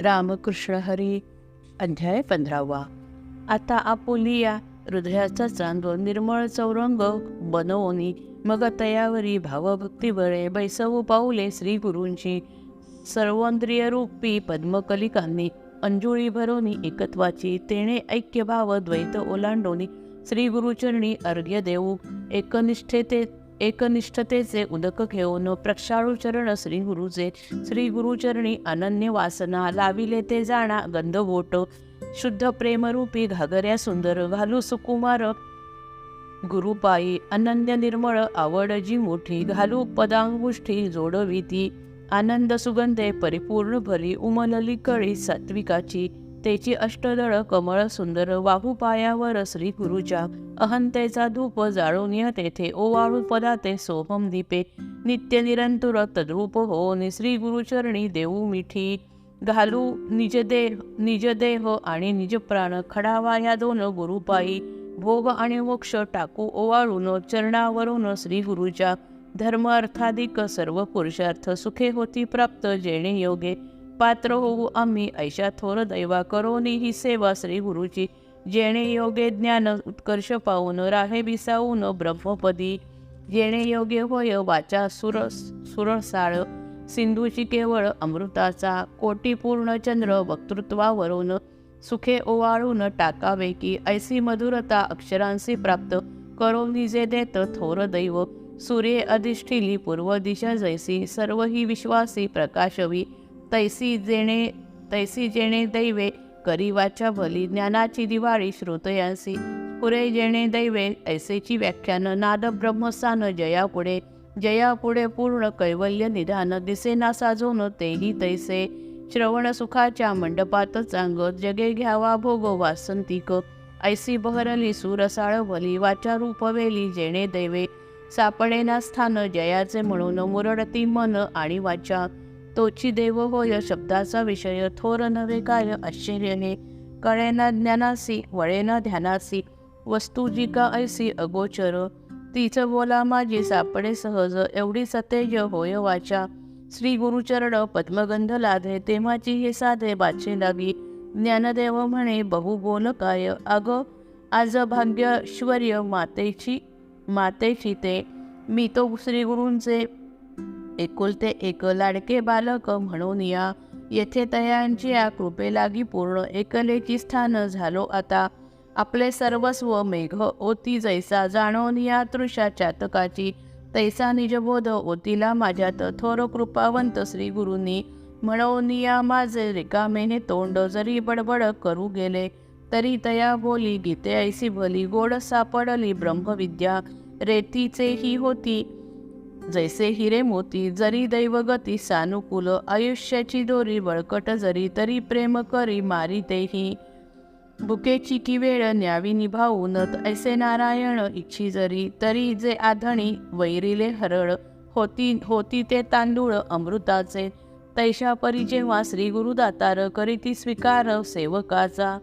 रामकृष्ण हरी. अध्याय 15. आता आपुलिया हृदयाचा चांदो निर्मळ चौरंग बनवोनी, मग तयावरी भावभक्ती बळे बैसवू पाऊले श्री गुरूंची. सर्वंद्रिय रूपी पद्मकलिकांनी अंजुळी भरोनी एकत्वाची, तेणे ऐक्य भाव द्वैत ओलांडोनी श्री गुरुचरणी अर्घ्य देऊ. एकनिष्ठतेचे उदक घेऊन प्रक्षाळू चरण श्री गुरुचे. श्री गुरुचरणी अनन्य वासना लाविले ते जाणा गंधवोट. शुद्ध प्रेमरूपी घागऱ्या सुंदर घालू सुकुमार गुरुपायी. अनन्य निर्मळ आवड जी मोठी घालू पदांगुष्ठी जोडविती. आनंद सुगंधे परिपूर्ण भरी उमलली कळी सात्विकाची. तेची अष्टदळ कमळ सुंदर वाहू पायावर श्री गुरुच्या. अहंतेचा धूप जाळून तेथे ओवाळू पदाते सोहम दीपे. नित्य निरंतर तद्रूप होऊन श्री गुरुचरणी देऊ मिठी. घालू निज देह आणि निज प्राण खडावा या दोन गुरुपायी. भोग आणि मोक्ष टाकू ओवाळून चरणावरून श्री गुरुच्या. धर्म अर्थाधिक सर्व पुरुषार्थ सुखे होती प्राप्त जेणे योगे. पात्र होऊ आम्ही ऐशा थोर दैवा करोनी ही सेवा श्री गुरुची. जेणे योगे ज्ञान उत्कर्ष पाहून राहे बिसावून ब्रह्मपदी. जेणे योगे होय वाचा सुरसाळ सिंधूची केवळ अमृताचा. कोटी पूर्ण चंद्र वक्तृत्वावरून सुखे ओवाळून टाकावे की. ऐसी मधुरता अक्षरांशी प्राप्त करोनी जे देत थोर दैव. सूर्ये अधिष्ठिली पूर्व दिशा जैसी सर्व ही विश्वासी प्रकाशवी. तैसी जेणे दैवे करी वाचा भली ज्ञानाची दिवाळी श्रोतयांसी. पुरे जेणे दैवे ऐसेची व्याख्यान नाद ब्रह्मस्थान जया पुढे पूर्ण कैवल्य निधान. दिसेना साजोन तेही तैसे श्रवण सुखाच्या मंडपात चांग. जगे घ्यावा भोग वासंतिक ऐसी बहरली सुरसाळ भली. वाचा रूपवेली जेणे दैवे सापडेना स्थान जयाचे म्हणून. मुरडती मन आणि वाचा तोची देव होय शब्दाचा विषय. थोर नव्हे काय आश्चर्य हे कळेना ज्ञानासी वळेना ध्यानासी. वस्तू जी का ऐसी अगोचर तीच बोला माझी सापडे सहज. एवढी सतेज होय वाचा श्री गुरुचरण पद्मगंध लाधे. तेव्हाची हे साधे बाचे लागी ज्ञानदेव म्हणे बहु बोल काय. अग आज भाग्यश्वर्य मातेची ते. मी तो श्री गुरूंचे एकुलते एक लाडके बालक म्हणून या. येथे तयांची या कृपेलागी पूर्ण एकलेची स्थान झालो आता. आपले सर्वस्व मेघ ओती जैसा जाणून या तृषा चातकाची. तैसा निजबोध ओतीला माझ्यात थोर कृपावंत श्री गुरूंनी. म्हणून या माझे रिकामेने तोंड जरी बडबड करू गेले तरी तया बोली गीते ऐसी भली. गोड सापडली ब्रह्मविद्या रेतीचे ही होती जैसे हिरे मोती. जरी दैवगती सानुकूल आयुष्याची दोरी बळकट जरी. तरी प्रेम करी मारी तेही भुकेची की वेळ न्यावी निभावून. ऐसे नारायण इच्छी जरी तरी जे आधणी वैरिले हरळ. होती ते तांदूळ अमृताचे. तैशा परी जेव्हा श्री गुरुदातार करीती स्वीकार सेवकाचा.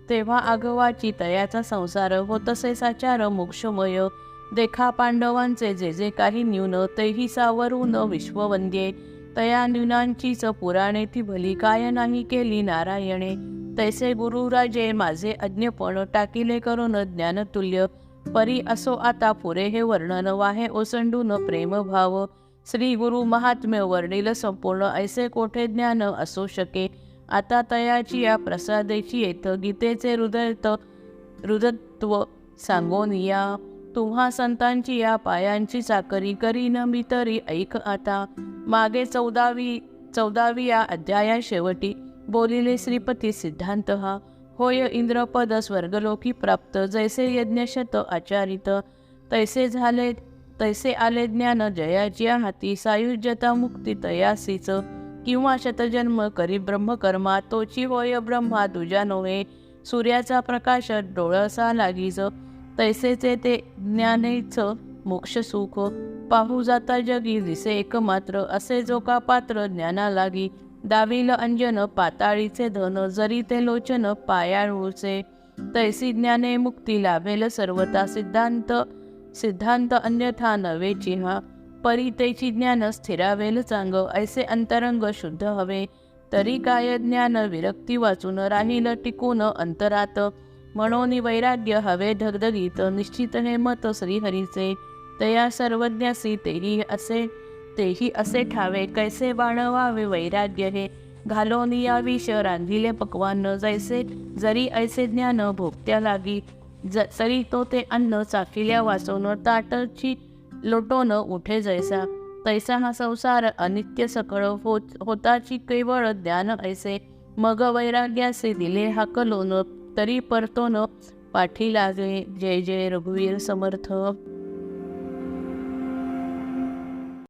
तेव्हा आगवाची तयाचा संसार होतसे साचार मोक्षमय. देखा पांडवांचे जे जे काही न्यून तेही सावरून विश्ववंद्ये. तया न्यूनांचीच पुराणे ती भली काय नाही केली नारायणे. तैसे गुरुराजे माझे अज्ञपण टाकिले करून ज्ञानतुल्य. परी असो आता पुरे हे वर्णन वाहे ओसंडून प्रेमभाव. श्री गुरु महात्म्य वर्णिल संपूर्ण ऐसे कोठे ज्ञान असो शके. आता तयाची या प्रसादेची येत गीतेचे हृदत्व सांगोन या. तुम्हा संतांची या पायांची चाकरी करीन मी तरी ऐक आता. मागे 14 या अध्याया शेवटी बोलिले श्रीपती सिद्धांत हा. होय इंद्रपद स्वर्गलोकी प्राप्त जैसे यज्ञशत आचारित. तैसे आले ज्ञान जयाची हाती. सायुज्यता मुक्ती तयासीच किंवा शतजन्म करी ब्रह्मकर्मा. तोची होय ब्रह्मा तुझ्या नव्हे. सूर्याचा प्रकाश डोळसा लागीच. तैसेचे ते ज्ञानेच मोक्ष सुख. पाहू जाता जगी दिसे एकमात्र. असे जो का पात्र ज्ञाना लागी. दाविल अंजन पाताळीचे धन जरी ते लोचन पायाळूचे. तैसी ज्ञाने मुक्ती लाभेल सर्वता. सिद्धांत अन्यथा नवे चिन्हा. परी तेची ज्ञान स्थिरावेल चांग. ऐसे अंतरंग शुद्ध हवे तरी काय ज्ञान विरक्ती वाचून राहील टिकून अंतरात. म्हणून वैराग्य हवे धगधगीत निश्चित हे मत श्रीहरीचे. तया सर्वज्ञासी तेही असे ठावे कैसे बाणवावे वैराग्य हे. घालोन या विष रांधिले पक्वान जैसे जरी ऐसे ज्ञान भोगत्या लागी. सरी तो ते अन्न चाखिल्या वाचून ताटची लोटोन उठे जैसा. तैसा हा संसार अनित्य सकळ होताची केवळ ज्ञान ऐसे. मग वैराग्यासे दिले हाकलोन तरी परतोन पाठी लागे. जय जय रघुवीर समर्थ.